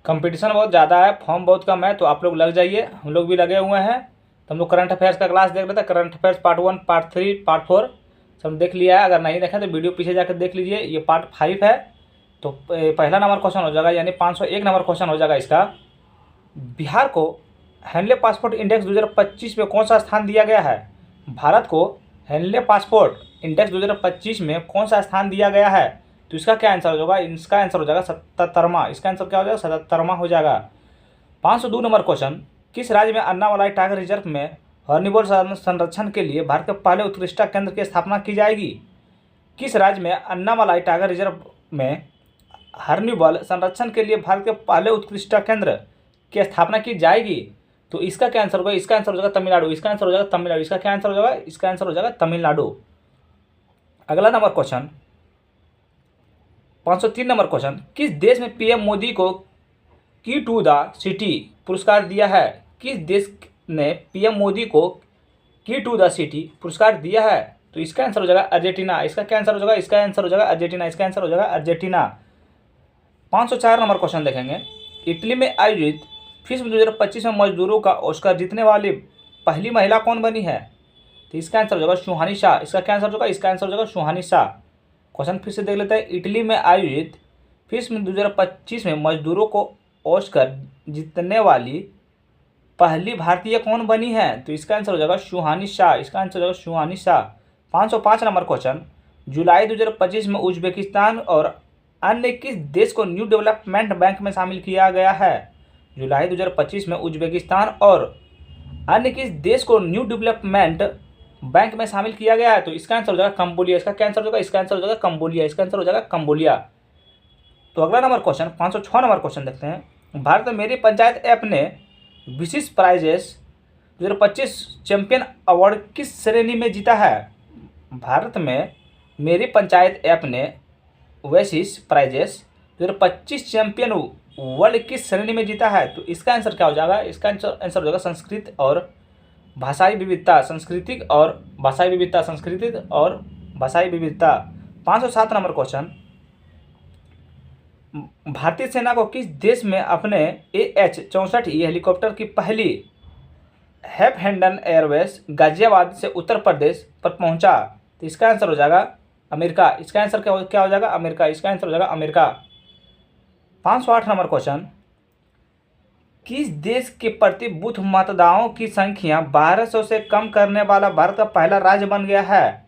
Competition बहुत ज़्यादा है, फॉर्म बहुत कम है, तो आप लोग लग जाइए, हम लोग भी लगे हुए हैं। तो हम लोग करंट अफेयर्स का क्लास देख रहे थे, current affairs part 1, part 3, part 4 सब देख लिया है। अगर नहीं देखें तो वीडियो पीछे जाकर देख लीजिए। ये पार्ट 5 है। तो पहला नंबर क्वेश्चन हो जाएगा, यानी 501 नंबर क्वेश्चन हो जाएगा इसका। बिहार को हैंडले पासपोर्ट इंडेक्स 2025 में कौन सा स्थान दिया गया है? भारत को हैंडले पासपोर्ट इंडेक्स 2025 में कौन सा स्थान दिया गया है? तो इसका क्या आंसर होगा? इसका आंसर हो जाएगा 77वां। इसका आंसर क्या हो जाएगा? 77वां हो जाएगा। 502 नंबर क्वेश्चन, किस राज्य में अन्नामलाई टाइगर रिजर्व में हॉर्नबिल संरक्षण के लिए भारत के पहले उत्कृष्टता केंद्र की स्थापना की जाएगी? किस राज्य में अन्नामलाई टाइगर रिजर्व में हॉर्नबिल संरक्षण के लिए भारत के पहले उत्कृष्टता केंद्र की स्थापना की जाएगी? तो इसका क्या आंसर होगा? इसका आंसर हो जाएगा तमिलनाडु। इसका आंसर हो जाएगा तमिलनाडु। इसका क्या आंसर हो जाएगा? इसका आंसर हो जाएगा तमिलनाडु। अगला नंबर क्वेश्चन, 503 नंबर क्वेश्चन, किस देश में पीएम मोदी को की टू द सिटी पुरस्कार दिया है? किस देश ने पीएम मोदी को की टू द सिटी पुरस्कार दिया है? तो इसका आंसर हो जाएगा अर्जेंटीना। इसका क्या आंसर हो जाएगा? इसका आंसर हो जाएगा अर्जेंटीना। इसका आंसर हो जाएगा अर्जेंटीना। 504 नंबर क्वेश्चन देखेंगे, इटली में आयोजित फिल्म 2025 में मजदूरों का ऑस्कर जीतने वाली पहली महिला कौन बनी है? तो इसका आंसर हो जाएगा सुहानी शाह। इसका क्या आंसर होगा? इसका आंसर हो जाएगा सुहानी शाह। क्वेश्चन फिर से देख लेते हैं, इटली में आयोजित फिल्म 2025 में मजदूरों को ऑस्कर जीतने वाली पहली भारतीय कौन बनी है? तो इसका आंसर हो जाएगा सुहानी शाह। इसका आंसर हो जाएगा सुहानी शाह। 505 नंबर क्वेश्चन, जुलाई 2025 में उज्बेकिस्तान और अन्य किस देश को न्यू डेवलपमेंट बैंक में शामिल किया गया है? जुलाई 2025 में उज्बेकिस्तान और अन्य किस देश को न्यू डेवलपमेंट बैंक में शामिल किया गया है? तो इसका आंसर हो जाएगा कंबोडिया। इसका क्या आंसर हो जाएगा? इसका आंसर हो जाएगा कंबोडिया। इसका आंसर हो जाएगा कंबोडिया। तो अगला नंबर क्वेश्चन, 506 नंबर क्वेश्चन देखते हैं, भारत में मेरी पंचायत ऐप ने विशिष्ट प्राइजेस 2025 चैंपियन अवार्ड किस श्रेणी में जीता है? भारत में मेरी पंचायत ऐप ने विशिष्ट प्राइजेस 2025 चैंपियन वर्ल्ड किस श्रेणी में जीता है? तो इसका आंसर क्या हो जाएगा? इसका आंसर हो जाएगा संस्कृत और भाषाई विविधता, सांस्कृतिक और भाषाई विविधता, सांस्कृतिक और भाषाई विविधता। 507 नंबर क्वेश्चन, भारतीय सेना को किस देश में अपने AH-64 हेलीकॉप्टर की पहली हैफहेंडन एयरवेस गाजियाबाद से उत्तर प्रदेश पर पहुंचा? तो इसका आंसर हो जाएगा अमेरिका। इसका आंसर क्या हो जाएगा? अमेरिका। इसका आंसर हो जाएगा अमेरिका। 508 नंबर क्वेश्चन, किस देश के प्रति बूथ मतदाताओं की संख्या 1200 से कम करने वाला भारत का पहला राज्य बन गया है?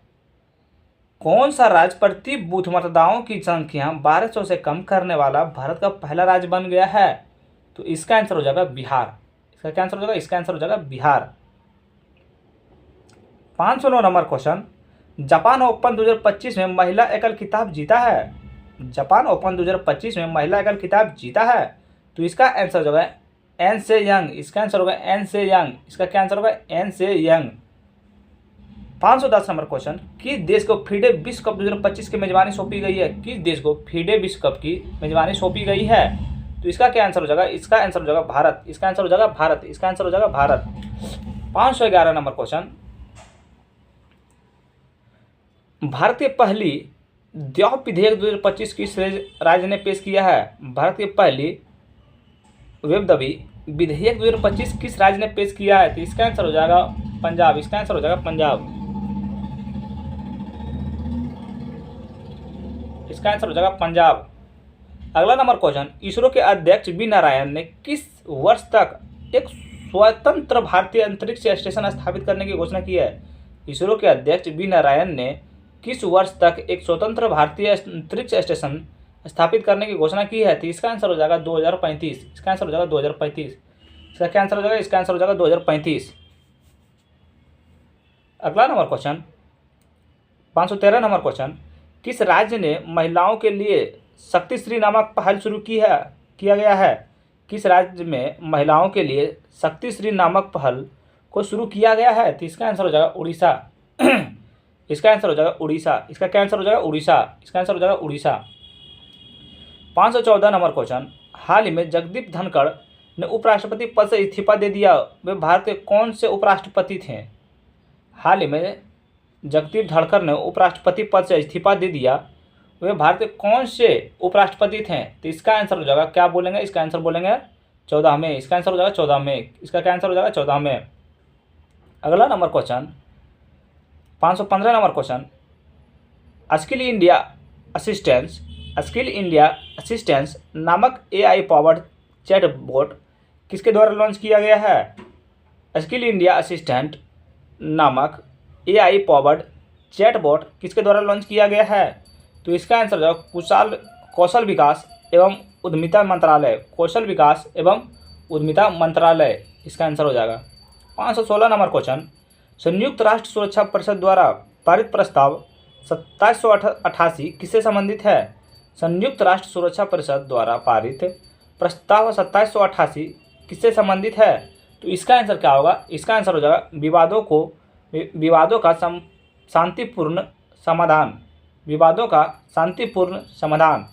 कौन सा राज्य प्रति बूथ मतदाताओं की संख्या 1200 से कम करने वाला भारत का पहला राज्य बन गया है? तो इसका आंसर हो जाएगा बिहार। इसका क्या आंसर हो जाएगा? इसका आंसर हो जाएगा Bihar. 509 number question, Japan open 2025 में महिला एकल खिताब जीता है? जापान ओपन 2025 में महिला एकल खिताब जीता है? तो इसका आंसर हो जाएगा एन से यंग। इसका आंसर होगा एन से यंग। इसका क्या आंसर होगा? एन से यंग। 510 नंबर क्वेश्चन, किस देश को फीडे विश्व कप 2025 की मेजबानी सौंपी गई है? किस देश को फीडे विश्व कप की मेजबानी सौंपी गई है? तो इसका क्या आंसर हो जाएगा? इसका आंसर हो जाएगा भारत। इसका आंसर हो जाएगा भारत। इसका आंसर हो जाएगा भारत। 511 नंबर क्वेश्चन, भारत की पहली द्रव्य विधेयक 2025 किस राज्य ने पेश किया है? भारत की पहली वेबदबी विधेयक 2025 किस राज्य ने पेश किया है? तो इसका आंसर हो जाएगा पंजाब। इसका आंसर हो जाएगा पंजाब। इसका आंसर हो जाएगा पंजाब। अगला नंबर क्वेश्चन, इसरो के अध्यक्ष वी नारायण ने किस वर्ष तक एक स्वतंत्र भारतीय अंतरिक्ष स्टेशन स्थापित करने की घोषणा की है? इसरो के अध्यक्ष वी नारायण ने किस वर्ष तक एक स्वतंत्र भारतीय अंतरिक्ष स्टेशन स्थापित करने की घोषणा की है? तो इसका आंसर हो जाएगा 2035। इसका आंसर हो जाएगा 2035। इसका क्या आंसर हो जाएगा? इसका आंसर हो जाएगा 2035। अगला नंबर क्वेश्चन, 513 नंबर क्वेश्चन, किस राज्य ने महिलाओं के लिए शक्तिश्री नामक पहल शुरू किया गया है? किस राज्य में महिलाओं के लिए शक्तिश्री नामक पहल को शुरू किया गया है? तो इसका आंसर हो जाएगा उड़ीसा। इसका आंसर हो जाएगा उड़ीसा। इसका क्या आंसर हो जाएगा? उड़ीसा। इसका आंसर हो जाएगा उड़ीसा। 514 नंबर क्वेश्चन, हाल ही में जगदीप धनखड़ ने उपराष्ट्रपति पद से इस्तीफा दे दिया, वे भारत के कौन से उपराष्ट्रपति थे? हाल ही में जगदीप धनखड़ ने उपराष्ट्रपति पद से इस्तीफा दे दिया, वे भारत के कौन से उपराष्ट्रपति थे? तो इसका आंसर हो जाएगा, क्या बोलेंगे, इसका आंसर बोलेंगे 14 मई। इसका आंसर हो जाएगा 14 मई। इसका क्या आंसर हो जाएगा? 14 मई। अगला number question 515 number question, skill India assistance नामक AI पावर्ड चैटबॉट किसके द्वारा लॉन्च किया गया है? स्किल इंडिया असिस्टेंट नामक AI पावर्ड चैटबॉट किसके द्वारा लॉन्च किया गया है? तो इसका आंसर हो जाएगा कौशल विकास एवं उद्यमिता मंत्रालय। कौशल विकास एवं उद्यमिता मंत्रालय इसका आंसर हो जाएगा। 516 नंबर क्वेश्चन, संयुक्त राष्ट्र सुरक्षा परिषद द्वारा पारित प्रस्ताव 2788 किससे संबंधित है? संयुक्त राष्ट्र सुरक्षा परिषद द्वारा पारित प्रस्ताव 2788 किससे संबंधित है? तो इसका आंसर क्या होगा? इसका आंसर हो जाएगा विवादों का शांतिपूर्ण समाधान। विवादों का शांतिपूर्ण समाधान।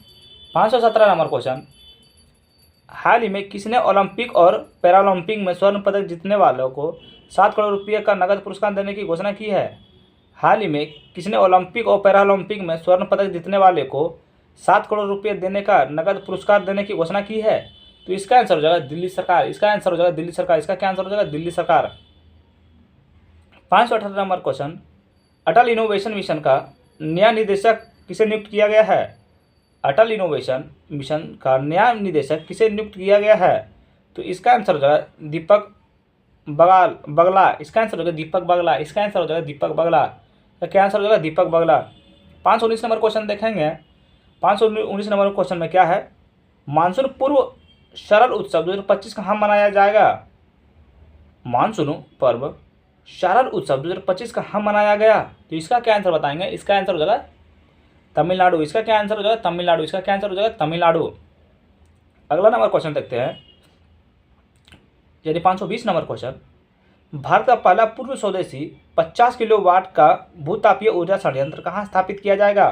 517 नंबर क्वेश्चन, हाल ही में किसने ओलंपिक और पैरालंपिक में स्वर्ण पदक जीतने वालों को 7 करोड़ रुपये का नगद पुरस्कार देने की घोषणा की है? हाल ही में किसने ओलंपिक और पैरालंपिक में स्वर्ण पदक जीतने वाले को 7 करोड़ रुपये देने का नगद पुरस्कार देने की घोषणा की है? तो इसका आंसर हो जाएगा दिल्ली सरकार। इसका आंसर हो जाएगा दिल्ली सरकार। इसका क्या आंसर हो जाएगा? दिल्ली सरकार। 518 नंबर क्वेश्चन, अटल इनोवेशन मिशन का नया निदेशक किसे नियुक्त किया गया है? अटल इनोवेशन मिशन का नया निदेशक किसे नियुक्त किया गया है? तो इसका आंसर हो जाएगा दीपक बगला। इसका आंसर हो जाएगा दीपक बगला। इसका आंसर हो जाएगा दीपक बगला। तो क्या आंसर हो जाएगा? दीपक बगला। 519 नंबर क्वेश्चन देखेंगे। 519 नंबर क्वेश्चन में क्या है? मानसून पूर्व सरल उत्सव 2025 कहाँ मनाया जाएगा? मानसून पर्व शारद उत्सव 2025 कहाँ मनाया गया? तो इसका क्या आंसर बताएंगे? इसका आंसर हो जाएगा तमिलनाडु। इसका क्या आंसर हो जाएगा? तमिलनाडु। इसका क्या आंसर हो जाएगा? तमिलनाडु। अगला नंबर क्वेश्चन देखते हैं, यानी 520 नंबर क्वेश्चन, भारत का पहला पूर्व स्वदेशी 50 किलोवाट का भूतापीय ऊर्जा संयंत्र कहाँ स्थापित किया जाएगा?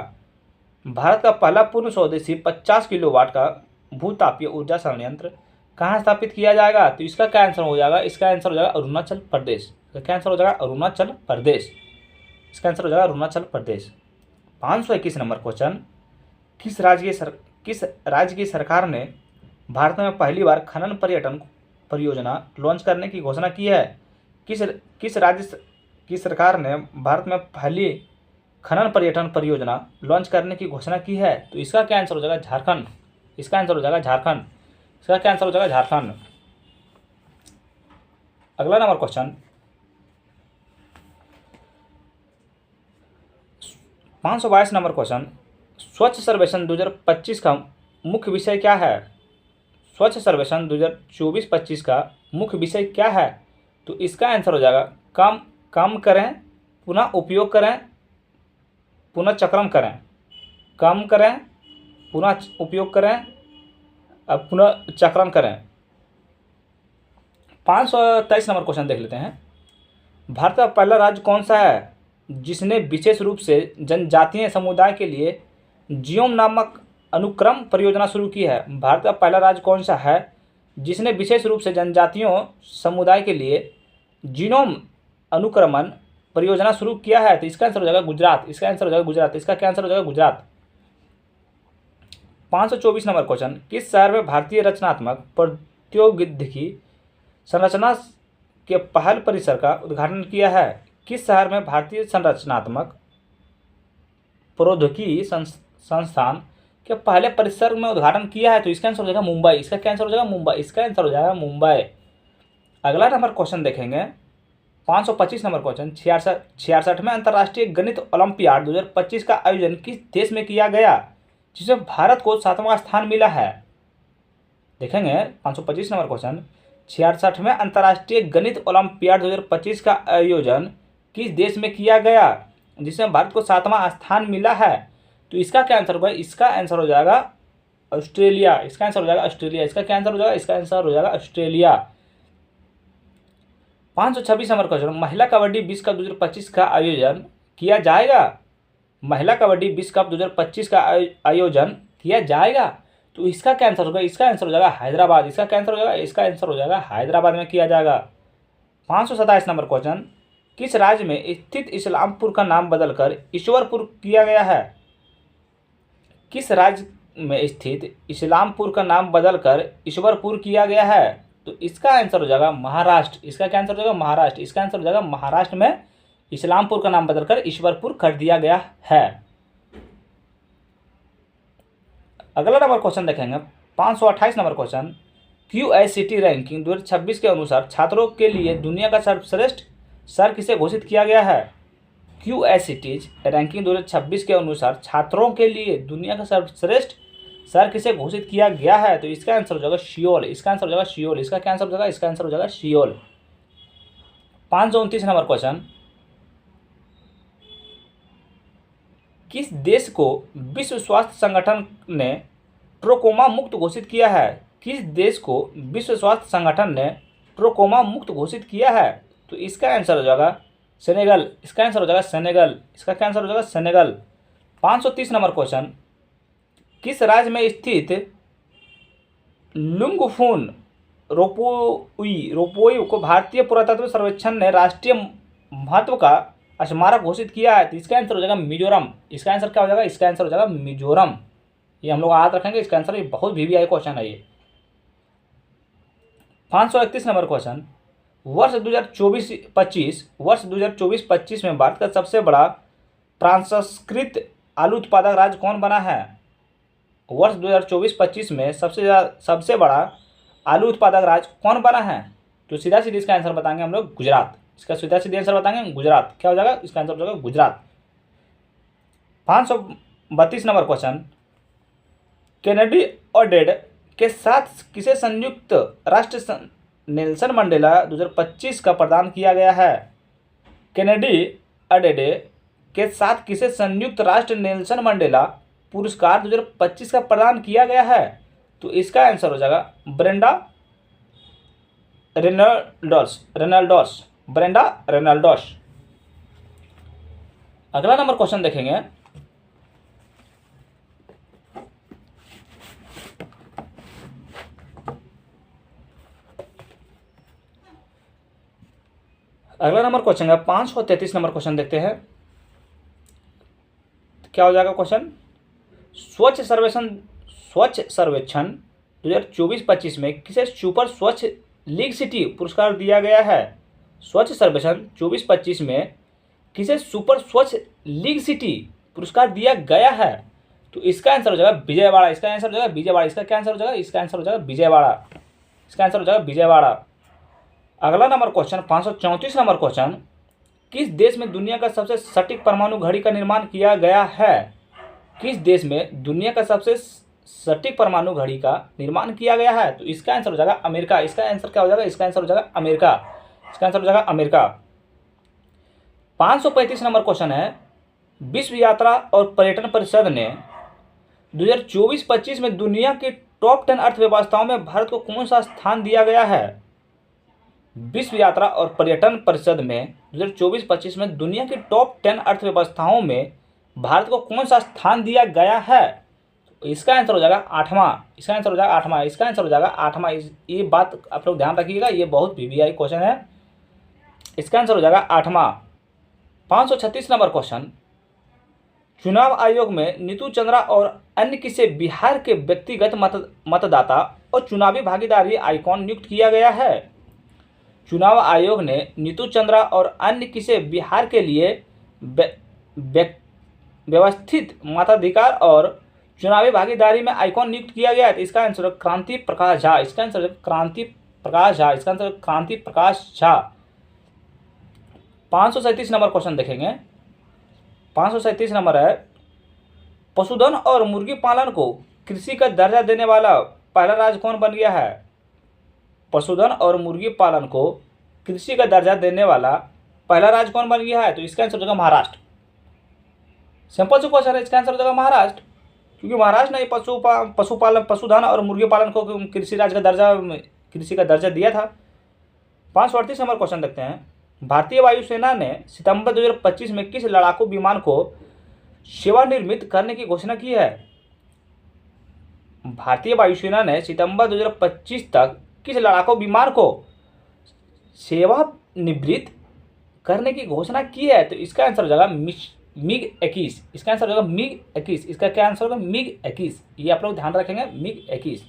भारत का पहला पूर्व स्वदेशी 50 किलोवाट का भूतापीय ऊर्जा संयंत्र कहाँ स्थापित किया जाएगा? तो इसका क्या आंसर हो जाएगा? इसका आंसर हो जाएगा अरुणाचल प्रदेश। इसका क्या आंसर हो जाएगा? अरुणाचल प्रदेश। इसका आंसर हो जाएगा अरुणाचल प्रदेश। 521 नंबर क्वेश्चन, किस राज्य की सरकार ने भारत में पहली बार खनन पर्यटन परियोजना लॉन्च करने की घोषणा की है? किस राज्य की सरकार ने भारत में पहली खनन पर्यटन परियोजना लॉन्च करने की घोषणा की है? तो इसका क्या आंसर हो जाएगा? झारखंड। इसका आंसर हो जाएगा झारखंड। इसका क्या आंसर हो जाएगा? झारखंड। अगला नंबर क्वेश्चन 522 नंबर क्वेश्चन, स्वच्छ सर्वेक्षण 2025 का मुख्य विषय क्या है? स्वच्छ सर्वेक्षण 2024-25 का मुख्य विषय क्या है? तो इसका आंसर हो जाएगा कम करें, पुनः उपयोग करें, पुनः चक्रण करें। कम करें, पुनः उपयोग करें, अब पुनः चक्रण करें। 523 नंबर क्वेश्चन देख लेते हैं, भारत का पहला राज्य कौन सा है जिसने विशेष रूप से जनजातीय समुदाय के लिए जियोम नामक अनुक्रम परियोजना शुरू की है? भारत का पहला राज्य कौन सा है जिसने विशेष रूप से जनजातियों समुदाय के लिए जीनोम अनुक्रमण परियोजना शुरू किया है? तो इसका आंसर हो जाएगा गुजरात। इसका आंसर हो जाएगा गुजरात। इसका क्या आंसर हो जाएगा? गुजरात। 524 नंबर क्वेश्चन, किस शहर में भारतीय रचनात्मक प्रौद्योगिकी संरचना के पहल परिसर का उद्घाटन किया है? किस शहर में भारतीय संरचनात्मक प्रौद्योगिकी संस्थान के पहले परिसर में उद्घाटन किया है? तो इसका आंसर हो जाएगा मुंबई। इसका क्या आंसर हो जाएगा? मुंबई। इसका आंसर हो जाएगा मुंबई। अगला नंबर क्वेश्चन देखेंगे, 525 नंबर क्वेश्चन, 66वें अंतर्राष्ट्रीय गणित ओलंपियाड 2025 का आयोजन किस देश में किया गया जिसमें भारत को 7वां स्थान मिला है? देखेंगे 525 नंबर क्वेश्चन, 66वें अंतर्राष्ट्रीय गणित ओलंपियाड 2025 का आयोजन किस देश में किया गया जिसमें भारत को 7वां स्थान मिला है? तो इसका क्या आंसर होगा? इसका आंसर हो जाएगा ऑस्ट्रेलिया। इसका आंसर हो जाएगा ऑस्ट्रेलिया। इसका क्या आंसर हो जाएगा? इसका आंसर हो जाएगा ऑस्ट्रेलिया। 526 नंबर क्वेश्चन, महिला कबड्डी विश्व कप 2025 का आयोजन किया जाएगा? महिला कबड्डी विश्व कप 2025 का आयोजन किया जाएगा? तो इसका क्या आंसर होगा? इसका आंसर हो जाएगा हैदराबाद। इसका क्या आंसर हो जाएगा? इसका आंसर हो जाएगा हैदराबाद में किया जाएगा। 527 नंबर क्वेश्चन, किस राज्य में स्थित इस्लामपुर का नाम बदलकर ईश्वरपुर किया गया है? किस राज्य में स्थित इस्लामपुर का नाम बदलकर ईश्वरपुर किया गया है? तो इसका आंसर हो जाएगा महाराष्ट्र। इसका क्या आंसर हो जाएगा? महाराष्ट्र। इसका आंसर हो जाएगा महाराष्ट्र में इस्लामपुर का नाम बदलकर ईश्वरपुर कर दिया गया है। अगला नंबर क्वेश्चन देखेंगे 528 नंबर क्वेश्चन। QICT रैंकिंग 2026 के अनुसार छात्रों के लिए दुनिया का सर्वश्रेष्ठ शहर किसे घोषित किया गया है? QICT रैंकिंग 2026 के अनुसार छात्रों के लिए दुनिया का सर्वश्रेष्ठ शहर किसे घोषित किया गया है? तो इसका आंसर हो जाएगा सियोल। इसका आंसर हो जाएगा सियोल। इसका क्या आंसर हो जाएगा? इसका आंसर हो जाएगा सियोल। 529 number question. किस देश को विश्व स्वास्थ्य संगठन ने ट्रोकोमा मुक्त घोषित किया है? किस देश को विश्व स्वास्थ्य संगठन ने ट्रोकोमा मुक्त घोषित किया है? तो इसका आंसर हो जाएगा सेनेगल। इसका आंसर हो जाएगा सेनेगल। इसका क्या आंसर हो जाएगा? सेनेगल। 530 number question. किस राज्य में स्थित लुंगफुन रोपोई को भारतीय पुरातत्व सर्वेक्षण ने राष्ट्रीय महत्व का स्मारक घोषित किया है? तो इसका आंसर हो जाएगा मिजोरम। इसका आंसर क्या हो जाएगा? इसका आंसर हो जाएगा मिजोरम। ये हम लोग याद रखेंगे। इसका आंसर ये बहुत VVI क्वेश्चन है ये। 531 नंबर क्वेश्चन। वर्ष 2024-25 में भारत का सबसे बड़ा प्रसंस्कृत आलू उत्पादक राज्य कौन बना है? वर्ष 2024-25 में सबसे बड़ा आलू उत्पादक राज्य कौन बना है? तो सीधा सीधी इसका आंसर बताएंगे हम लोग गुजरात। इसका सीधा सीधी आंसर बताएंगे गुजरात। क्या हो जाएगा? इसका आंसर हो जाएगा गुजरात। 532 number question. केनेडी ओडेड के साथ किसे संयुक्त राष्ट्र नेल्सन मंडेला 2025 का प्रदान किया गया है? केनेडी ओडेड के साथ किसे संयुक्त राष्ट्र नेल्सन मंडेला पुरस्कार 2025 का प्रदान किया गया है? तो इसका आंसर हो जाएगा ब्रेंडा रेनल्डोस। ब्रेंडा रेनल्डोस। अगला नंबर क्वेश्चन देखेंगे। अगला नंबर क्वेश्चन है 533 नंबर क्वेश्चन देखते हैं। क्या हो जाएगा क्वेश्चन? स्वच्छ सर्वेक्षण 2024-25 में किसे सुपर स्वच्छ लीग सिटी पुरस्कार दिया गया है? स्वच्छ सर्वेक्षण 24-25 में किसे सुपर स्वच्छ लीग सिटी पुरस्कार दिया गया है? तो इसका आंसर हो जाएगा विजयवाड़ा। इसका आंसर हो जाएगा विजयवाड़ा। इसका क्या आंसर हो जाएगा? इसका आंसर हो जाएगा विजयवाड़ा। इसका आंसर हो जाएगा विजयवाड़ा। अगला नंबर क्वेश्चन 534 नंबर क्वेश्चन। किस देश में दुनिया का सबसे सटीक परमाणु घड़ी का निर्माण किया गया है? किस देश में दुनिया का सबसे सटीक परमाणु घड़ी का निर्माण किया गया है? तो इसका आंसर हो जाएगा अमेरिका। इसका आंसर क्या हो जाएगा? इसका आंसर हो जाएगा अमेरिका। इसका आंसर हो जाएगा अमेरिका। 535 नंबर क्वेश्चन है। विश्व यात्रा और पर्यटन परिषद ने 2024-25 में दुनिया की टॉप 10 अर्थव्यवस्थाओं में भारत को कौन सा स्थान दिया गया है? विश्व यात्रा और पर्यटन परिषद में 2024-25 में दुनिया की टॉप 10 अर्थव्यवस्थाओं में भारत को कौन सा स्थान दिया गया है? तो इसका आंसर हो जाएगा 8वां। इसका आंसर हो जाएगा 8वां। इसका आंसर हो जाएगा 8वां। ये बात आप लोग ध्यान रखिएगा, ये बहुत VVI क्वेश्चन है। इसका आंसर हो जाएगा 8वां। 536 नंबर क्वेश्चन। चुनाव आयोग में नीतू चंद्रा और अन्य किसे बिहार के व्यक्तिगत मतदाता और चुनावी भागीदारी आइकॉन नियुक्त किया गया है? चुनाव आयोग ने नीतू चंद्रा और अन्य किसे बिहार के लिए व्यवस्थित मताधिकार और चुनावी भागीदारी में आइकॉन नियुक्त किया गया है? तो इसका आंसर क्रांति प्रकाश झा। इसका आंसर क्रांति प्रकाश झा। इसका आंसर क्रांति प्रकाश झा। 537 नंबर क्वेश्चन देखेंगे। 537 नंबर है। पशुधन और मुर्गी पालन को कृषि का दर्जा देने वाला पहला राज्य कौन बन गया है? पशुधन और मुर्गी पालन को कृषि का दर्जा देने वाला पहला राज्य कौन बन गया है? तो इसका आंसर हो जाएगा महाराष्ट्र। सिंपल सा क्वेश्चन है। इसका आंसर हो जाएगा महाराष्ट्र, क्योंकि महाराष्ट्र ने पशुधन और मुर्गी पालन को कृषि का दर्जा दिया था। 538 नंबर क्वेश्चन देखते हैं। भारतीय वायुसेना ने सितंबर 2025 में किस लड़ाकू विमान को सेवानिवृत्त करने की घोषणा की है? भारतीय वायुसेना ने सितंबर 2025 तक किस लड़ाकू विमान को सेवानिवृत्त करने की घोषणा की है? तो इसका आंसर हो जाएगा MiG-21, इसका आंसर हो जाएगा MiG-21। इसका क्या आंसर होगा? MiG-21। ये आप लोग ध्यान रखेंगे, MiG-21।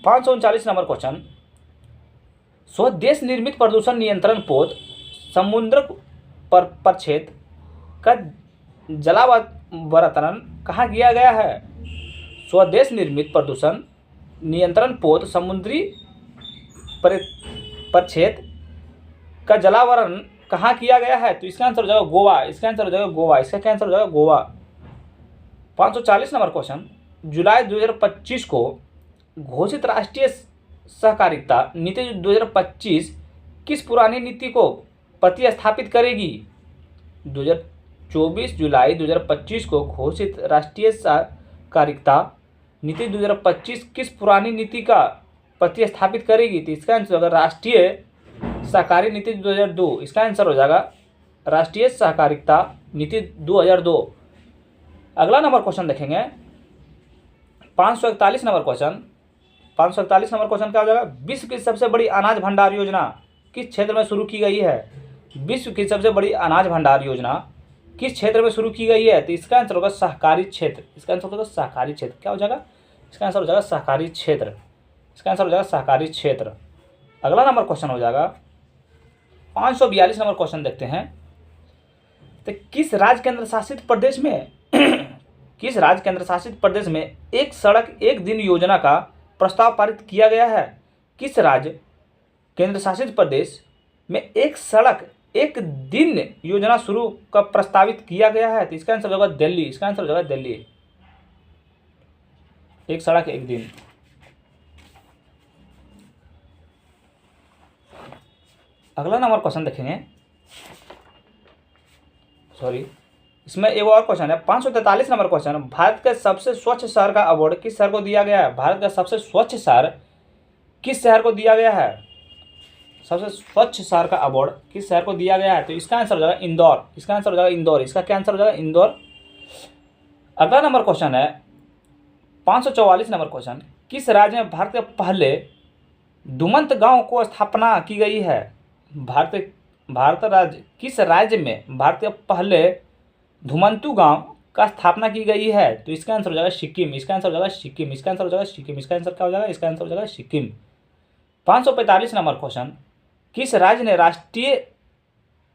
539 नंबर क्वेश्चन, स्वदेश निर्मित प्रदूषण नियंत्रण पोत समुद्र पर प्रक्षेत्र का जलावतरण कहाँ किया गया है? स्वदेश निर्मित प्रदूषण नियंत्रण पोत समुद्री प्रक्षेत्र का जलावरण कहाँ किया गया है? तो इसका आंसर हो जाएगा गोवा। इसका आंसर हो जाएगा गोवा। इसका क्या आंसर हो जाएगा? गोवा। 540 नंबर क्वेश्चन, जुलाई 2025 को घोषित राष्ट्रीय सहकारिता नीति 2025 किस पुरानी नीति को प्रतिस्थापित करेगी? 2024 जुलाई 2025 को घोषित राष्ट्रीय सहकारिता नीति 2025 किस पुरानी नीति का प्रतिस्थापित करेगी? तो इसका आंसर होगा राष्ट्रीय सहकारी नीति 2002। इसका आंसर हो जाएगा राष्ट्रीय सहकारिता नीति 2002। अगला नंबर क्वेश्चन देखेंगे, 541 नंबर क्वेश्चन। 541 नंबर क्वेश्चन क्या हो जाएगा? विश्व की सबसे बड़ी अनाज भंडार योजना किस क्षेत्र में शुरू की गई है? विश्व की सबसे बड़ी अनाज भंडार योजना किस क्षेत्र में शुरू की गई है? तो इसका आंसर होगा सहकारी क्षेत्र। इसका आंसर होगा सहकारी क्षेत्र। क्या हो जाएगा? इसका आंसर हो जाएगा सहकारी क्षेत्र। इसका आंसर हो जाएगा सहकारी क्षेत्र। अगला नंबर क्वेश्चन हो जाएगा 542 नंबर क्वेश्चन देखते हैं। तो किस राज्य केंद्र शासित प्रदेश में किस राज्य केंद्र शासित प्रदेश में एक सड़क एक दिन योजना का प्रस्ताव पारित किया गया है? किस राज्य केंद्र शासित प्रदेश में एक सड़क एक दिन योजना शुरू का प्रस्तावित किया गया है? तो इसका आंसर होगा दिल्ली। इसका आंसर हो जाएगा दिल्ली। एक सड़क एक दिन। अगला नंबर क्वेश्चन देखेंगे, इसमें एक और क्वेश्चन है 543 नंबर क्वेश्चन। भारत के सबसे स्वच्छ शहर का अवार्ड किस शहर को दिया गया है? भारत का सबसे स्वच्छ शहर किस शहर को दिया गया है? सबसे स्वच्छ शहर का अवार्ड किस शहर को दिया गया है? तो इसका आंसर हो जाएगा इंदौर। इसका आंसर हो जाएगा इंदौर। इसका क्या आंसर हो जाएगा? इंदौर। अगला नंबर क्वेश्चन है 544 नंबर क्वेश्चन, किस राज्य में भारत के पहले धुमंत गांव को स्थापना की गई है? किस राज्य में भारत के पहले धुमंतु गांव का स्थापना की गई है? तो इसका आंसर हो जाएगा सिक्किम। इसका आंसर हो जाएगा सिक्किम। इसका आंसर हो जाएगा सिक्किम। इसका आंसर क्या हो जाएगा? इसका आंसर हो जाएगा सिक्किम। 545 नंबर क्वेश्चन, किस राज्य ने राष्ट्रीय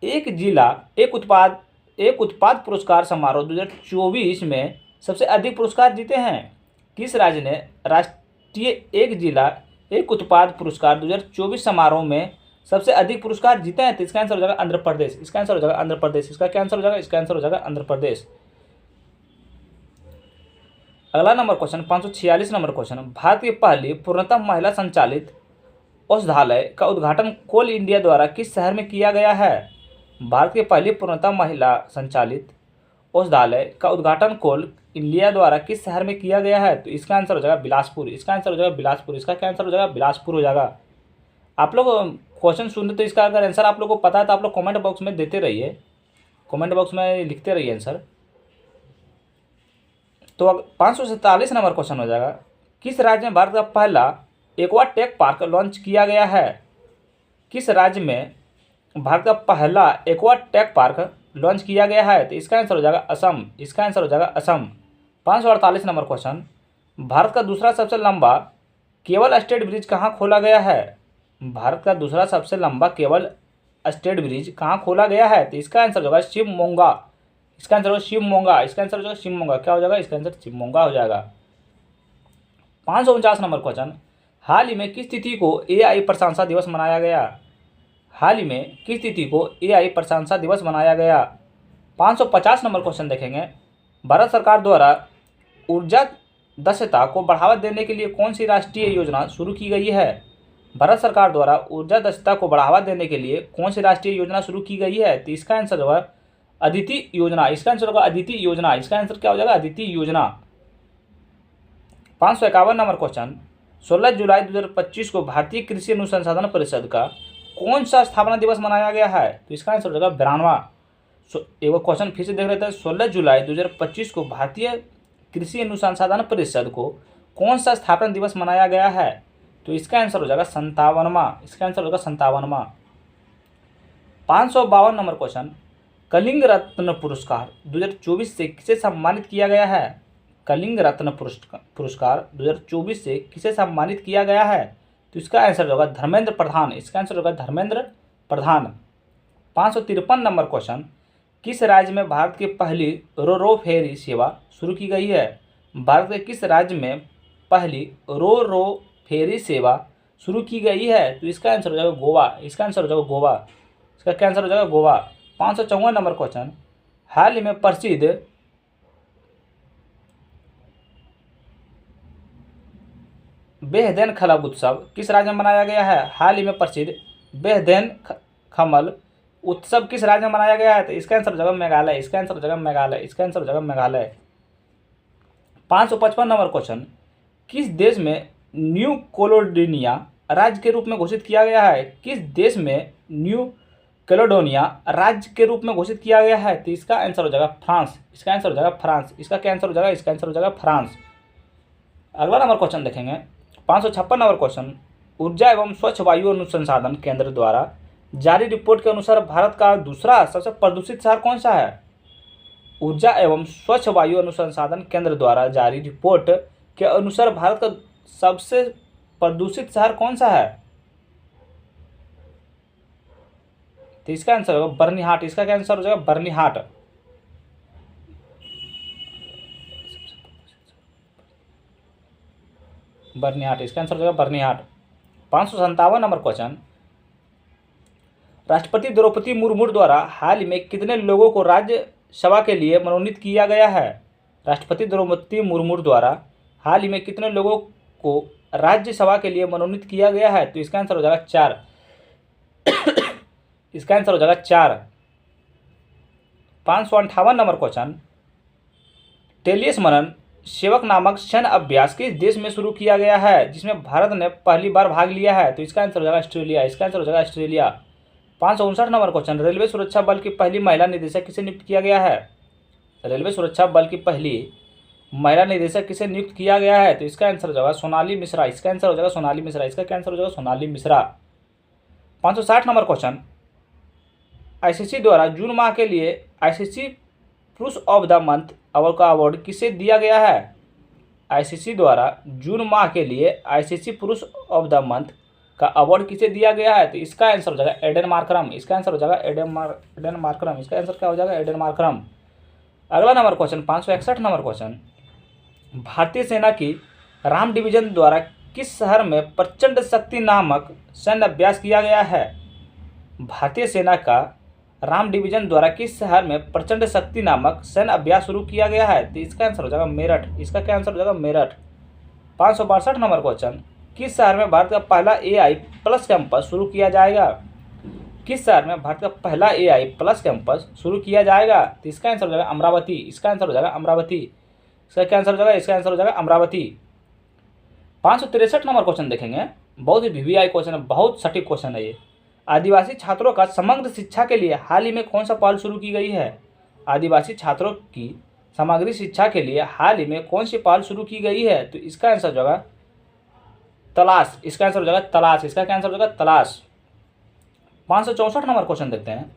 एक जिला एक उत्पाद पुरस्कार समारोह 2024 में सबसे अधिक पुरस्कार जीते हैं? किस राज्य ने राष्ट्रीय एक जिला एक उत्पाद पुरस्कार 2024 समारोह में सबसे अधिक पुरस्कार जीते हैं? तो इसका आंसर हो जाएगा आंध्र प्रदेश। इसका आंसर हो जाएगा आंध्र प्रदेश। इसका क्या आंसर हो जाएगा? इसका आंसर हो जाएगा आंध्र प्रदेश। अगला number question 546 number question, Bharat की पहली पूर्णतः महिला संचालित औषधालय का उद्घाटन कोल इंडिया द्वारा किस शहर में किया गया है? भारत की पहली पूर्णतः महिला संचालित औषधालय का उद्घाटन कोल इंडिया द्वारा किस शहर में किया गया है? तो इसका आंसर हो जाएगा बिलासपुर। इसका आंसर हो जाएगा बिलासपुर। इसका क्या आंसर हो जाएगा? बिलासपुर हो जाएगा। आप लोग क्वेश्चन सुनते तो इसका अगर आंसर आप लोग को पता है तो आप लोग कमेंट बॉक्स में देते रहिए, कमेंट बॉक्स में लिखते रहिए आंसर। तो 547 नंबर क्वेश्चन हो जाएगा, किस राज्य में भारत का पहला एक्वा टेक पार्क लॉन्च किया गया है? किस राज्य में भारत का पहला एक्वा टेक पार्क लॉन्च किया गया है? तो इसका आंसर हो जाएगा असम। इसका आंसर हो जाएगा असम। 548 नंबर क्वेश्चन, भारत का दूसरा सबसे लंबा केबल स्टेट ब्रिज कहाँ खोला गया है? भारत का दूसरा सबसे लंबा केबल स्टेट ब्रिज कहाँ खोला गया है? तो इसका आंसर होगा शिवमोगा। इसका आंसर होगा शिवमोगा। इसका आंसर हो जाएगा शिवमोगा। क्या हो जाएगा? इसका आंसर शिवमोगा हो जाएगा। 549 नंबर क्वेश्चन, हाल ही में किस तिथि को AI प्रशंसा दिवस मनाया गया? हाल ही में किस तिथि को AI प्रशंसा दिवस मनाया गया? 550 नंबर क्वेश्चन देखेंगे, भारत सरकार द्वारा ऊर्जा दक्षता को बढ़ावा देने के लिए कौन सी राष्ट्रीय योजना शुरू की गई है? भारत सरकार द्वारा ऊर्जा दक्षता को बढ़ावा देने के लिए कौन सी राष्ट्रीय योजना शुरू की गई है? तो इसका आंसर होगा अदिति योजना। इसका आंसर होगा अदिति योजना। इसका आंसर क्या हो जाएगा? अदिति योजना। 551 नंबर क्वेश्चन, 16 जुलाई 2025 को भारतीय कृषि अनुसंधान परिषद का कौन सा स्थापना दिवस मनाया गया है? तो इसका आंसर हो जाएगा 92वां। एक क्वेश्चन फिर से देख लेते हैं, 16 जुलाई 2025 को भारतीय कृषि अनुसंधान परिषद को कौन सा स्थापना दिवस मनाया गया है? तो इसका आंसर हो जाएगा 57वां। इसका आंसर होगा 57वां। 552 नंबर क्वेश्चन, कलिंग रत्न पुरस्कार 2024 से किसे सम्मानित किया गया है? कलिंग रत्न पुरस्कार 2024 से किसे सम्मानित किया गया है? तो इसका आंसर होगा धर्मेंद्र प्रधान। इसका आंसर होगा धर्मेंद्र प्रधान। 553 नंबर क्वेश्चन, किस राज्य में भारत की पहली रो रो फेरी सेवा शुरू की गई है? भारत के किस राज्य में पहली रो रो फेरी सेवा शुरू की गई है? तो इसका आंसर हो जाएगा गोवा। इसका आंसर हो जाएगा गोवा। इसका क्या आंसर हो जाएगा? गोवा। 554 नंबर क्वेश्चन, हाल ही में प्रसिद्ध बेहदैन खलब उत्सव किस राज्य में मनाया गया है? हाल ही में प्रसिद्ध बेहदैन खमल उत्सव किस राज्य में मनाया गया है? तो इसका आंसर हो जाएगा मेघालय। इसका आंसर हो जाएगा मेघालय। इसका आंसर हो जाएगा मेघालय। 555 नंबर क्वेश्चन, किस देश में न्यू कैलेडोनिया राज्य के रूप में घोषित किया गया है? किस देश में न्यू कैलेडोनिया राज्य के रूप में घोषित किया गया है? तो इसका आंसर हो जाएगा फ्रांस। इसका आंसर हो जाएगा फ्रांस। इसका क्या आंसर हो जाएगा? इसका आंसर हो जाएगा फ्रांस। अगला नंबर क्वेश्चन देखेंगे, 556 नंबर क्वेश्चन, ऊर्जा एवं स्वच्छ वायु अनुसंधान केंद्र द्वारा जारी रिपोर्ट के अनुसार भारत का दूसरा सबसे प्रदूषित शहर कौन सा है? ऊर्जा एवं स्वच्छ वायु अनुसंधान केंद्र द्वारा जारी रिपोर्ट के अनुसार भारत का सबसे प्रदूषित शहर कौन सा है? तो इसका आंसर होगा बर्निहाट। इसका क्या आंसर हो जाएगा? बर्निहाट। बर्निहाट। इसका आंसर हो जाएगा बर्निहाट। 557 नंबर क्वेश्चन, राष्ट्रपति द्रौपदी मुर्मू द्वारा हाल में कितने लोगों को राज्यसभा के लिए मनोनीत किया गया है? राष्ट्रपति द्रौपदी मुर्मू द्वारा हाल ही में कितने लोगों को राज्यसभा के लिए मनोनीत किया गया है? तो इसका आंसर हो जाएगा 4। इसका आंसर हो जाएगा 4। 558 नंबर क्वेश्चन, टेलियस मनन सेवक नामक सैन्य अभ्यास किस देश में शुरू किया गया है जिसमें भारत ने पहली बार भाग लिया है? तो इसका आंसर हो जाएगा ऑस्ट्रेलिया। इसका आंसर हो जाएगा ऑस्ट्रेलिया। 559 नंबर क्वेश्चन, रेलवे सुरक्षा बल की पहली महिला निदेशक किसे नियुक्त किया गया है? रेलवे सुरक्षा बल की पहली महिला निदेशक किसे नियुक्त किया गया है? तो इसका आंसर हो जाएगा सोनाली मिश्रा। इसका आंसर हो जाएगा सोनाली मिश्रा। इसका क्या आंसर हो जाएगा? Sonali Mishra. 560 number question, ICC द्वारा जून माह के लिए आईसीसी पुरुष ऑफ द मंथ अवार्ड का अवार्ड किसे दिया गया है? आईसीसी द्वारा जून माह के लिए आईसीसी पुरुष ऑफ द मंथ का अवार्ड किसे दिया गया है? तो इसका आंसर हो जाएगा एडन मार्करम। इसका आंसर हो जाएगा एडन मार्करम। इसका आंसर क्या हो जाएगा? Aiden Markram. अगला नंबर क्वेश्चन, 561 नंबर क्वेश्चन, भारतीय सेना की राम डिवीजन द्वारा किस शहर में प्रचंड शक्ति नामक सैन्य अभ्यास किया गया है? भारतीय सेना का राम डिवीजन द्वारा किस शहर में प्रचंड शक्ति नामक सैन्य अभ्यास शुरू किया गया है? तो इसका आंसर हो जाएगा मेरठ। इसका क्या आंसर हो जाएगा? मेरठ। 562 नंबर क्वेश्चन, किस शहर में भारत का पहला AI प्लस कैंपस शुरू किया जाएगा? किस शहर में भारत का पहला AI प्लस कैंपस शुरू किया जाएगा? तो इसका आंसर हो जाएगा अमरावती। इसका आंसर हो जाएगा अमरावती। इसका क्या आंसर हो जाएगा? इसका आंसर हो जाएगा अमरावती। 563 नंबर क्वेश्चन देखेंगे, बहुत ही VVI क्वेश्चन है, बहुत सटीक क्वेश्चन है ये। आदिवासी छात्रों का समग्र शिक्षा के लिए हाल ही में कौन सा पहल शुरू की गई है? आदिवासी छात्रों की समग्र शिक्षा के लिए हाल ही में कौन सी पहल शुरू की गई है? तो इसका आंसर हो जाएगा तलाश। इसका आंसर हो जाएगा तलाश। इसका क्या आंसर हो जाएगा? तलाश। 564 नंबर क्वेश्चन देखते हैं,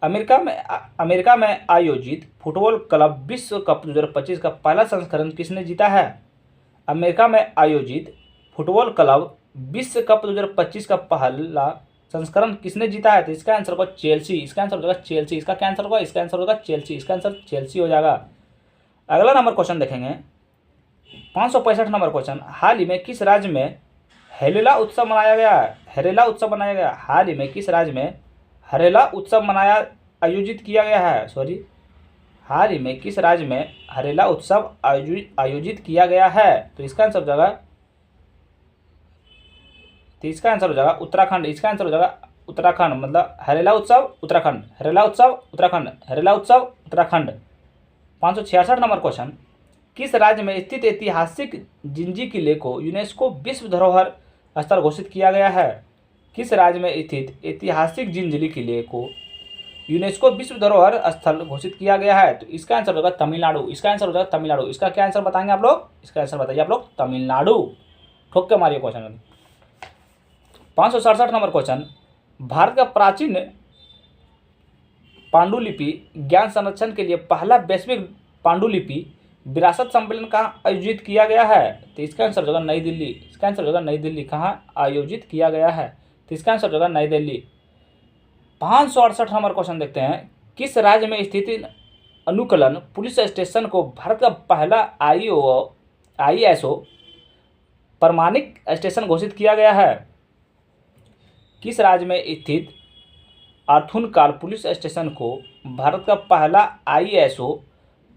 अमेरिका में आयोजित फुटबॉल क्लब विश्व कप 2025 का पहला संस्करण किसने जीता है? अमेरिका में आयोजित फुटबॉल क्लब विश्व कप 2025 का पहला संस्करण किसने जीता है? तो इसका आंसर होगा चेल्सी। इसका आंसर हो जाएगा चेल्सी। इसका क्या आंसर होगा? इसका आंसर होगा चेल्सी। इसका आंसर चेल्सी हो जाएगा। अगला नंबर क्वेश्चन देखेंगे, 565 नंबर क्वेश्चन, हाल ही में किस राज्य में हरेला उत्सव मनाया गया है? हरेला उत्सव मनाया गया। हाल ही में किस राज्य में हरेला उत्सव आयोजित किया गया है? हाल ही में किस राज्य में हरेला उत्सव आयोजित किया गया है? तो इसका आंसर हो जाएगा उत्तराखंड। इसका आंसर हो जाएगा उत्तराखंड, मतलब हरेला उत्सव उत्तराखंड, हरेला उत्सव उत्तराखंड, हरेला उत्सव उत्तराखंड। 566 नंबर क्वेश्चन, किस राज्य में स्थित ऐतिहासिक जिंजी किले को यूनेस्को विश्व धरोहर स्थल घोषित किया गया है? किस राज्य में स्थित ऐतिहासिक जिंजली किले को यूनेस्को विश्व धरोहर स्थल घोषित किया गया है? तो इसका आंसर होगा तमिलनाडु। इसका आंसर हो जाएगा तमिलनाडु। इसका क्या आंसर बताएंगे आप लोग? इसका आंसर बताइए आप लोग, तमिलनाडु। ठोक के मारिए क्वेश्चन। 567 नंबर क्वेश्चन, भारत का प्राचीन पांडुलिपि ज्ञान संरक्षण के लिए पहला वैश्विक पांडुलिपि विरासत सम्मेलन कहाँ आयोजित किया गया है? तो इसका आंसर होगा नई दिल्ली। इसका आंसर होगा नई दिल्ली। कहाँ आयोजित किया गया है? तो इसका आंसर होगा नई दिल्ली। 568 नंबर क्वेश्चन देखते हैं। किस राज्य में स्थित अनुकलन पुलिस स्टेशन को भारत का पहला ISO प्रमाणित स्टेशन घोषित किया गया है? किस राज्य में स्थित अर्थुनकाल पुलिस स्टेशन को भारत का पहला ISO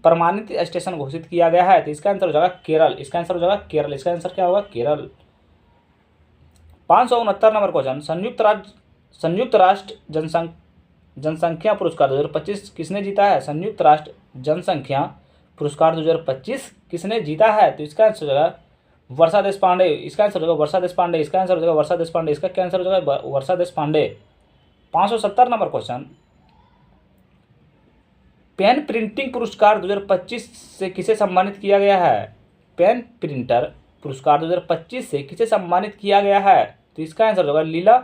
प्रमाणित स्टेशन घोषित किया गया है? तो इसका आंसर हो जाएगा केरल। इसका आंसर हो जाएगा केरल। इसका आंसर क्या होगा? केरल। 569 number question. संयुक्त राष्ट्र जनसंख्या पुरस्कार 2025 किसने जीता है? संयुक्त राष्ट्र जनसंख्या पुरस्कार 2025 किसने जीता है? तो इसका आंसर हो जाएगा वर्षा देशपांडे। इसका आंसर होगा वर्षा देशपांडे। इसका आंसर हो जाएगा वर्षा देशपांडे। इसका क्या आंसर हो जाएगा? Varsha Deshpande. 570 number question. PEN printing पुरस्कार 2025 से किसे सम्मानित किया गया है? पेन प्रिंटर पुरस्कार 2025 से किसे सम्मानित किया गया है? तो इसका आंसर होगा लीला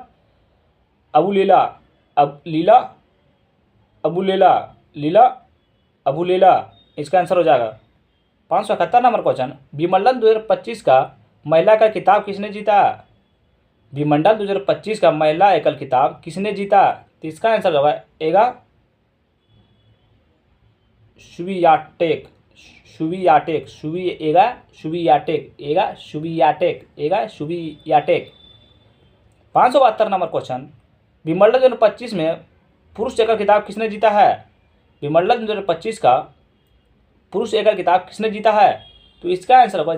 अबुलेला। इसका आंसर हो जाएगा। 571 नंबर क्वेश्चन। विमंडल 2025 का महिला का खिताब किसने जीता? विमंडल 2025 का महिला एकल खिताब किसने जीता? तो इसका आंसर होगा एगा शुवियाटेक। 572 नंबर क्वेश्चन। विमंडल 2025 में पुरुष एकल खिताब किसने जीता है? विमंडल 2025 का पुरुष एकल खिताब किसने जीता है? तो इसका आंसर होगा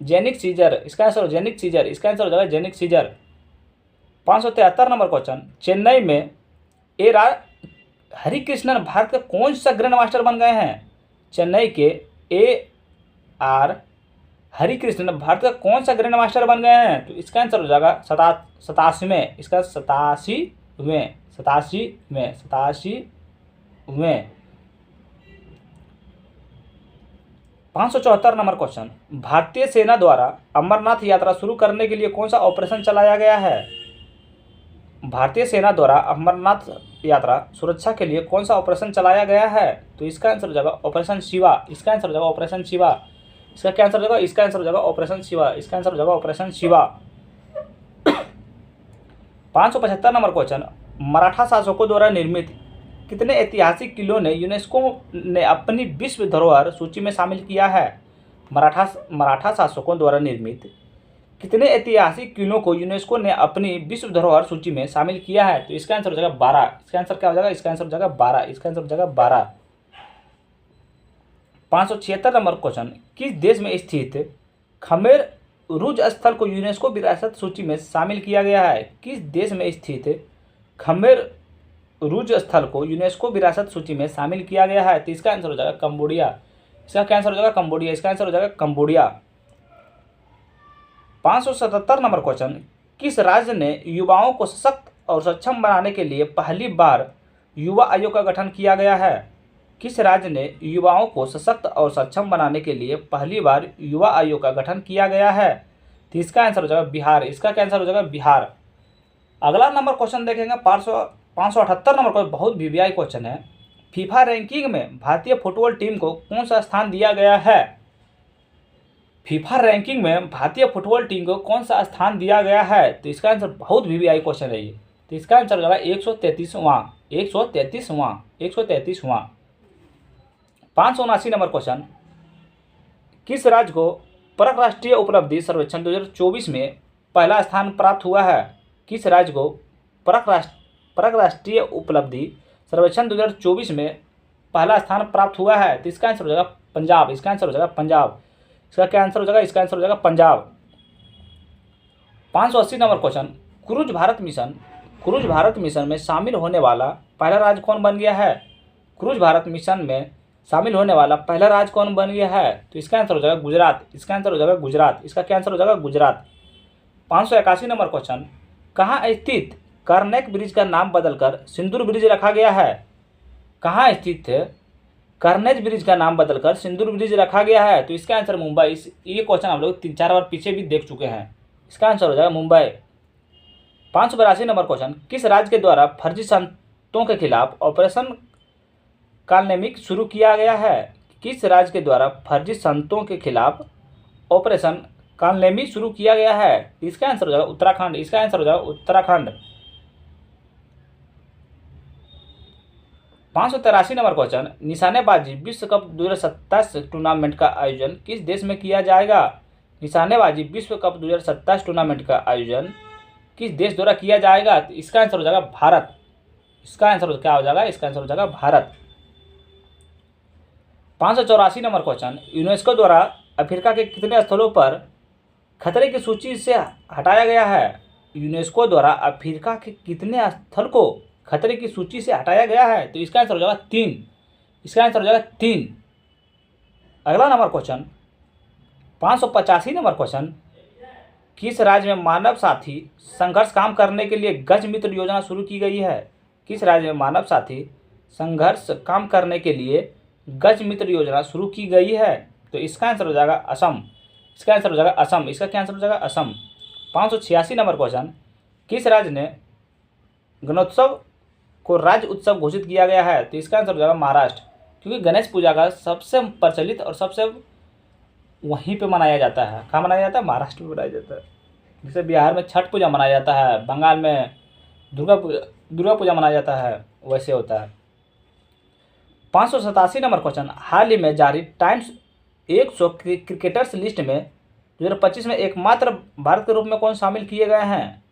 जेनिक सीजर। इसका आंसर होगा जेनिक सीजर। इसका आंसर हो जाएगा जेनिक सीजर। 573 नंबर क्वेश्चन। चेन्नई में हरिकृष्णन भारत का कौन सा ग्रैंड मास्टर बन गए हैं? चेन्नई के हरिकृष्णन भारत का कौन सा ग्रैंड मास्टर बन गए हैं? तो इसका आंसर हो जाएगा 87वें। इसका 87वें। 574 नंबर क्वेश्चन। भारतीय सेना द्वारा अमरनाथ यात्रा शुरू करने के लिए कौन सा ऑपरेशन चलाया गया है? भारतीय सेना द्वारा अमरनाथ यात्रा सुरक्षा के लिए कौन सा ऑपरेशन चलाया गया है? तो इसका आंसर हो जाएगा ऑपरेशन शिवा। इसका आंसर हो जाएगा ऑपरेशन शिवा। इसका क्या आंसर हो जाएगा? इसका आंसर हो जाएगा ऑपरेशन शिवा। इसका आंसर हो जाएगा operation Shiva. 575 number question. Maratha शासकों द्वारा निर्मित कितने ऐतिहासिक किलों ने यूनेस्को ने अपनी विश्व धरोहर सूची में शामिल किया है? मराठा शासकों द्वारा निर्मित कितने ऐतिहासिक किलों को यूनेस्को ने अपनी विश्व धरोहर सूची में शामिल किया है? तो इसका आंसर हो जाएगा 12। इसका आंसर क्या हो जाएगा? इसका आंसर हो जाएगा 12। इसका आंसर हो जाएगा 12। 576 नंबर क्वेश्चन। किस देश में स्थित खमेर रुज स्थल को यूनेस्को विरासत सूची में शामिल किया गया है? किस देश में स्थित खमेर रुज स्थल को यूनेस्को विरासत सूची में शामिल किया गया है? तो इसका आंसर हो जाएगा कंबोडिया। इसका क्या आंसर हो जाएगा? कंबोडिया। इसका आंसर हो जाएगा कंबोडिया। 577 number question. किस राज्य ने युवाओं को सशक्त और सक्षम बनाने के लिए पहली बार युवा आयोग का गठन किया गया है? किस राज्य ने युवाओं को सशक्त और सक्षम बनाने के लिए पहली बार युवा आयोग का गठन किया गया है? तो इसका आंसर हो जाएगा बिहार। इसका क्या आंसर हो जाएगा? बिहार। अगला नंबर क्वेश्चन देखेंगे 578 नंबर का बहुत वीवीआई क्वेश्चन है। फीफा रैंकिंग में भारतीय फुटबॉल टीम को कौन सा स्थान दिया गया है? फीफा रैंकिंग में भारतीय फुटबॉल टीम को कौन सा स्थान दिया गया है? तो इसका आंसर बहुत वीवीआई क्वेश्चन है ये। तो इसका आंसर हो जाएगा 133वां। 579 नंबर क्वेश्चन। किस राज्य को परक राष्ट्रीय उपलब्धि सर्वेक्षण 2024 में पहला स्थान प्राप्त हुआ है? किस राज्य को परक राष्ट्रीय उपलब्धि सर्वेक्षण 2024 में पहला स्थान प्राप्त हुआ है? तो इसका आंसर हो जाएगा पंजाब। इसका आंसर हो जाएगा पंजाब। इसका क्या आंसर हो जाएगा? इसका आंसर हो जाएगा Punjab. 580 number question. Cruise Bharat mission में शामिल होने वाला पहला राज्य कौन बन गया है? क्रूज भारत मिशन में शामिल होने वाला पहला राज्य कौन बन गया है? तो इसका आंसर हो जाएगा गुजरात। इसका आंसर हो जाएगा गुजरात। इसका क्या आंसर हो जाएगा? गुजरात। 581 number question. कहाँ स्थित कर्नैक ब्रिज का नाम बदलकर सिंदूर ब्रिज रखा गया है? कहाँ स्थित कर्नैक ब्रिज का नाम बदलकर सिंदूर ब्रिज रखा गया है? तो इसका आंसर मुंबई। ये क्वेश्चन हम लोग 3-4 बार पीछे भी देख चुके हैं। इसका आंसर हो जाएगा मुंबई। 582 number question. किस राज्य के द्वारा फर्जी संतों के खिलाफ ऑपरेशन कालनेमिक शुरू किया गया है? किस राज्य के द्वारा फर्जी संतों के खिलाफ ऑपरेशन कालनेमी शुरू किया गया है? इसका आंसर हो जाएगा उत्तराखंड। इसका आंसर हो जाएगा उत्तराखंड। 583 नंबर क्वेश्चन, निशानेबाजी विश्व कप 2027 टूर्नामेंट का आयोजन किस देश में किया जाएगा? निशानेबाजी विश्व कप 2027 टूर्नामेंट का आयोजन किस देश द्वारा किया जाएगा? तो इसका आंसर हो जाएगा भारत। इसका आंसर क्या हो जाएगा? इसका आंसर हो जाएगा भारत। 584 नंबर क्वेश्चन, यूनेस्को द्वारा अफ्रीका के कितने स्थलों पर खतरे की सूची से हटाया गया है? यूनेस्को द्वारा अफ्रीका के कितने स्थल को खतरे की सूची से हटाया गया है? तो इसका आंसर हो जाएगा 3। इसका आंसर हो जाएगा 3। अगला नंबर क्वेश्चन 585 नंबर क्वेश्चन, किस राज्य में मानव साथी संघर्ष काम करने के लिए गज मित्र योजना शुरू की गई है? किस राज्य में मानव साथी संघर्ष काम करने के लिए गज मित्र योजना शुरू की गई है? तो इसका आंसर हो जाएगा असम। इसका आंसर हो जाएगा असम। इसका क्या आंसर हो जाएगा? असम। 586 नंबर क्वेश्चन, किस राज्य ने गणोत्सव को राज्य उत्सव घोषित किया गया है? तो इसका आंसर हो जाएगा महाराष्ट्र, क्योंकि गणेश पूजा का सबसे प्रचलित और सबसे वहीं पे मनाया जाता है। कहाँ मनाया जाता है? महाराष्ट्र में मनाया जाता है। जैसे बिहार में छठ पूजा मनाया जाता है, बंगाल में दुर्गा पूजा मनाया जाता है, वैसे होता है। 587 नंबर क्वेश्चन, हाल ही में जारी टाइम्स 100 क्रिकेटर्स लिस्ट में 2025 में एकमात्र भारत के रूप में कौन शामिल किए गए हैं?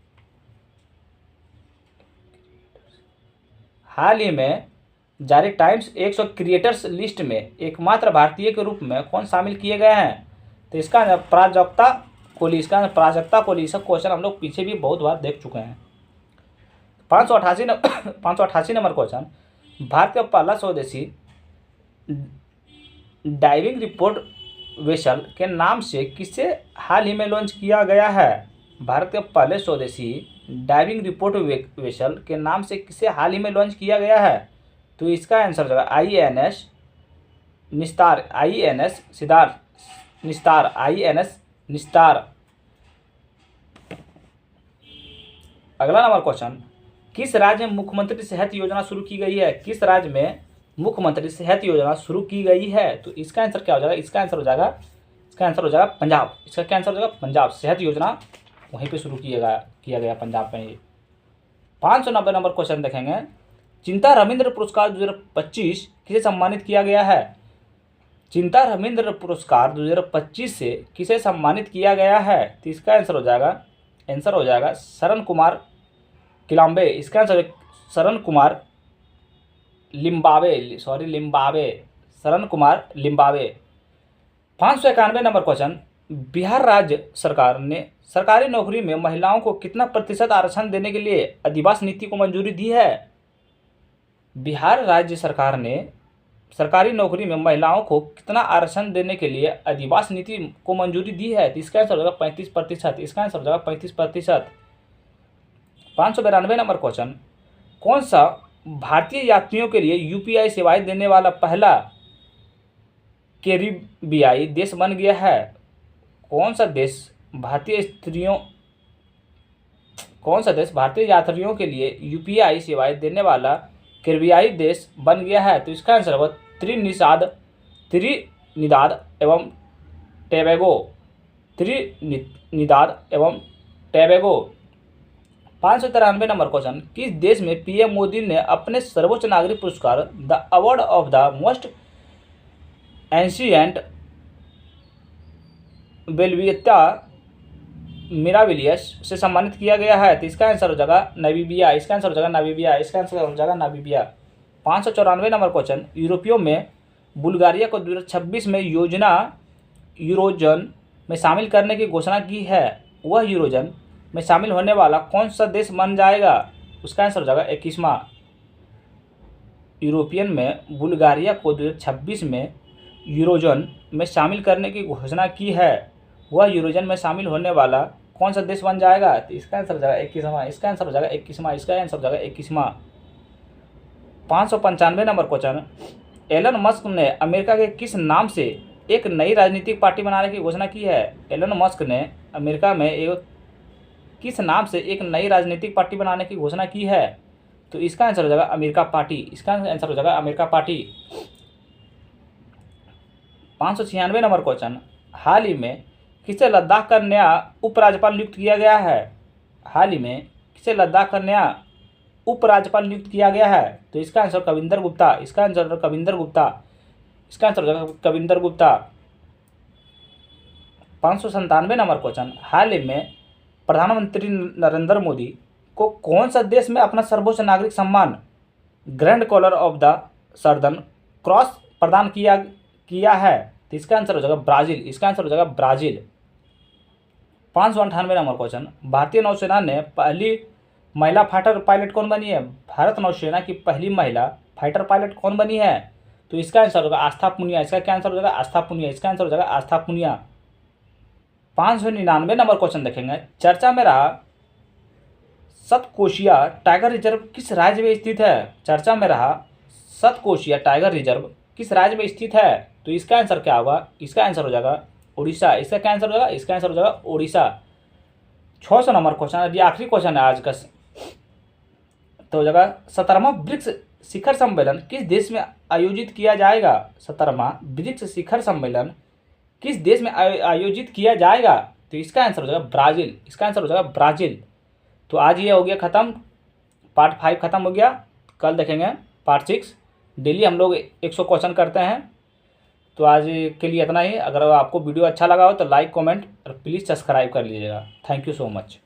हाल ही में जारी टाइम्स 100 क्रिएटर्स लिस्ट में एकमात्र भारतीय के रूप में कौन शामिल किए गए हैं? तो इसका प्राजक्ता कोहली। इसका प्राजक्ता कोहली। सब क्वेश्चन हम लोग पीछे भी बहुत बार देख चुके हैं। 588 नंबर क्वेश्चन, भारत का पहला स्वदेशी डाइविंग रिपोर्ट वेसल के नाम से किसे हाल ही में लॉन्च किया गया है? भारत के पहले स्वदेशी डाइविंग रिपोर्ट वेसल के नाम से किसे हाल ही में लॉन्च किया गया है? तो इसका आंसर हो जाएगा INS निस्तार। INS सिद्धार्थ निस्तार। INS निस्तार। अगला नंबर क्वेश्चन, किस राज्य में मुख्यमंत्री सेहत योजना शुरू की गई है? किस राज्य में मुख्यमंत्री सेहत योजना शुरू की गई है? तो इसका आंसर क्या हो जाएगा? इसका आंसर हो जाएगा पंजाब। इसका क्या आंसर हो जाएगा? पंजाब। सेहत योजना वहीं पे शुरू किया गया पंजाब में। ये 590 नंबर क्वेश्चन देखेंगे, चिंता रविंद्र पुरस्कार 2025 किसे सम्मानित किया गया है? चिंता रविंद्र पुरस्कार 2025 से किसे सम्मानित किया गया है? तो इसका आंसर हो जाएगा शरण कुमार किलाम्बे। इसका आंसर शरण कुमार लिम्बावे। शरण कुमार लिम्बावे। 591 नंबर क्वेश्चन, बिहार राज्य सरकार ने सरकारी नौकरी में महिलाओं को कितना प्रतिशत आरक्षण देने के लिए अधिवास नीति को मंजूरी दी है? बिहार राज्य सरकार ने सरकारी नौकरी में महिलाओं को कितना आरक्षण देने के लिए अधिवास नीति को मंजूरी दी है? तो इसका आंसर होगा 35%। इसका आंसर हो जाएगा 35%। 592 नंबर क्वेश्चन, कौन सा भारतीय यात्रियों के लिए UPI सेवाएं देने वाला पहला कैरिबियाई देश बन गया है? कौन सा देश भारतीय यात्रियों के लिए UPI सेवाएं देने वाला कैरिबियाई देश बन गया है? तो इसका आंसर होगा त्रिनिदाद एवं टैबेगो। 593 नंबर क्वेश्चन, किस देश में PM मोदी ने अपने सर्वोच्च नागरिक पुरस्कार the award of the most ancient बेल्वियता मिराविलियस से सम्मानित किया गया है? तो इसका आंसर हो जाएगा नामीबिया। इसका आंसर हो जाएगा नामीबिया। 594 नंबर क्वेश्चन, यूरोपियों में बुल्गारिया को 2026 में यूरोजन में शामिल करने की घोषणा की है। वह यूरोजन में शामिल होने वाला कौन सा देश बन जाएगा? उसका आंसर हो जाएगा 21वां। यूरोपियन में बुल्गारिया को 2026 में यूरोजन में शामिल करने की घोषणा की है। वह यूरोजन में शामिल होने वाला कौन सा देश बन जाएगा? तो इसका आंसर हो जाएगा 21वां। इसका आंसर हो जाएगा 21वां। 595 नंबर क्वेश्चन, एलन मस्क ने अमेरिका के किस नाम से एक नई राजनीतिक पार्टी बनाने की घोषणा की है? एलन मस्क ने अमेरिका में किस नाम से एक नई राजनीतिक पार्टी बनाने की घोषणा की है? तो इसका आंसर हो जाएगा अमेरिका पार्टी। इसका आंसर हो जाएगा अमेरिका पार्टी। 596 नंबर क्वेश्चन, हाल ही में किसे लद्दाख का नया उपराज्यपाल नियुक्त किया गया है? हाल ही में किसे लद्दाख का नया उपराज्यपाल नियुक्त किया गया है? तो इसका आंसर कविंदर गुप्ता। इसका आंसर कविंदर गुप्ता। इसका आंसर हो जाएगा कविंदर गुप्ता। 597 नंबर क्वेश्चन, हाल ही में प्रधानमंत्री नरेंद्र मोदी को कौन सा देश में अपना सर्वोच्च नागरिक सम्मान grand collar of the southern cross प्रदान किया है? तो इसका आंसर हो जाएगा ब्राज़ील। इसका आंसर हो जाएगा ब्राज़ील। 598 नंबर क्वेश्चन, भारतीय नौसेना ने पहली महिला फाइटर पायलट कौन बनी है? भारत नौसेना की पहली महिला फाइटर पायलट कौन बनी है? तो इसका आंसर होगा आस्था पुनिया। इसका क्या आंसर हो जाएगा? आस्था पुनिया। इसका आंसर हो जाएगा आस्था पुनिया। 599 नंबर क्वेश्चन देखेंगे, चर्चा में रहा सतकोशिया टाइगर रिजर्व किस राज्य में स्थित है? चर्चा में रहा सतकोशिया टाइगर रिजर्व किस राज्य में स्थित है? तो इसका आंसर क्या होगा? इसका आंसर हो जाएगा उड़ीसा। इसका क्या आंसर हो जाएगा? इसका आंसर हो जाएगा उड़ीसा। 600 नंबर क्वेश्चन, ये आखिरी क्वेश्चन है आज का, तो हो जाएगा 17वां ब्रिक्स शिखर सम्मेलन किस देश में आयोजित किया जाएगा? 17वां ब्रिक्स शिखर सम्मेलन किस देश में आयोजित किया जाएगा? तो इसका आंसर हो जाएगा ब्राज़ील। इसका आंसर हो जाएगा ब्राज़ील। तो आज ये हो गया ख़त्म, पार्ट 5 ख़त्म हो गया। कल देखेंगे पार्ट 6। डेली हम लोग 100 क्वेश्चन करते हैं। तो आज के लिए इतना ही। अगर आपको वीडियो अच्छा लगा हो तो लाइक कमेंट और प्लीज़ सब्सक्राइब कर लीजिएगा। Thank you so much.